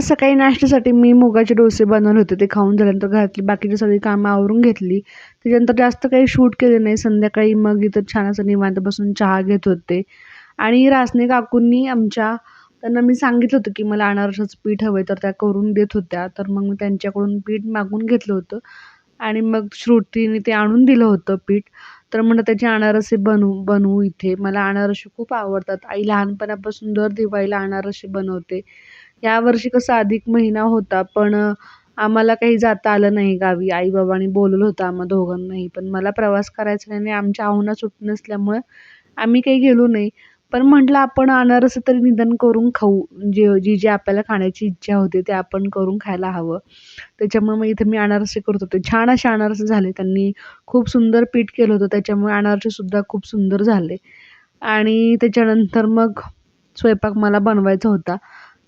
आज सकाळी नाश्त्यासाठी मी मुगाचे डोसे बनवले होते. ते खाऊन झाल्यानंतर घरातली बाकीची सगळी कामं आवरून घेतली. त्याच्यानंतर जास्त काही शूट केलं नाही. संध्याकाळी मग इथं छान असं निवांत बसून चहा घेत होते. आणि रासने काकूंनी आमच्या त्यांना मी सांगितलं होतं, की मला अनारसाचं पीठ हवंय, तर त्या करून देत होत्या. तर मग मी त्यांच्याकडून पीठ मागवून घेतलं होतं आणि मग श्रुतीने ते आणून दिलं होतं पीठ. तर म्हणलं त्याचे अनारसे बनवू इथे. मला अनारसे खूप आवडतात. आई लहानपणापासून दर दिवाळीला अनारसे बनवते. यावर्षी कसं अधिक महिना होता, पण आम्हाला काही जाता आलं नाही गावी. आई-बाबांनी बोलवलं होतं आम्हा दोघांनाही, पण मला प्रवास करायचा नाही आणि आमच्या आहुना सुट्टी नसल्यामुळे आम्ही काही गेलो नाही. पण म्हटलं आपण अनारसे तरी निदान करून खाऊ. जी आपल्याला खाण्याची इच्छा होते ते आपण करून खायला हवं. त्याच्यामुळे मग इथे मी अनारसे करत होते. छान असे अनारसे झाले. त्यांनी खूप सुंदर पीठ केलं होतं, त्याच्यामुळे अनारसेसुद्धा खूप सुंदर झाले. आणि त्याच्यानंतर मग स्वयंपाक मला बनवायचा होता.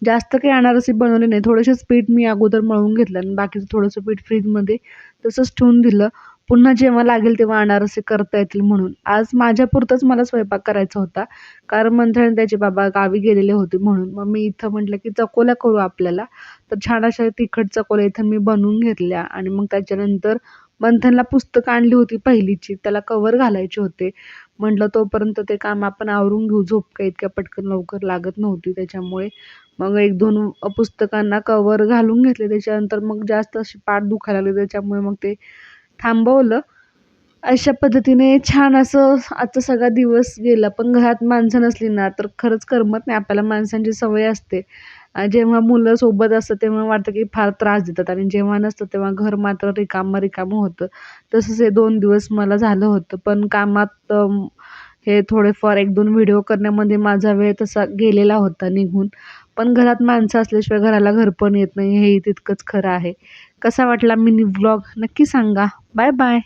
जास्त काही अनारसे बनवले नाही. थोडेसेच पीठ मी अगोदर मळून घेतलं आणि बाकीचं थोडंसं पीठ फ्रीजमध्ये तसंच ठेवून दिलं. पुन्हा जेव्हा लागेल तेव्हा अनारसे करता येतील म्हणून. आज माझ्यापुरताच मला स्वयंपाक करायचा होता. कारण मंथन आणि त्याचे बाबा गावी गेलेले होते म्हणून. मग मी इथं म्हटलं की चकोल्या करू आपल्याला. तर छान अशा तिखट चकोल्या इथं मी बनवून घेतल्या आणि मग त्याच्यानंतर मंथनला पुस्तकं आणली होती पहिलीची. त्याला कव्हर घालायचे होते. म्हटलं तोपर्यंत ते काम आपण आवरून घेऊ. झोप काही इतक्या पटकन लवकर लागत नव्हती त्याच्यामुळे. मग 1-2 पुस्तकांना कव्हर घालून घेतले. त्याच्यानंतर मग जास्त अशी पाठ दुखायला लागली त्याच्यामुळे मग ते थांबवलं. अशा पद्धतीने छान असं आजचा सगळा दिवस गेला. पण घरात माणसं नसली ना, तर खरंच करमत नाही. आपल्याला माणसांची सवय असते. जेव्हा मुलं सोबत असतात तेव्हा वाटतं की फार त्रास देतात आणि जेव्हा नसतं तेव्हा घर मात्र रिकामं होतं. तसंच हे 2 दिवस मला झालं होतं. पण कामात हे थोडेफार 1-2 व्हिडिओ करण्यामध्ये माझा वेळ तसा गेलेला होता निघून. पण घरात माणसं असल्याशिवाय घराला घरपण येत नाही, हेही तितकंच खरं आहे. कसा वाटला मिनी व्लॉग नक्की सांगा. Bye bye.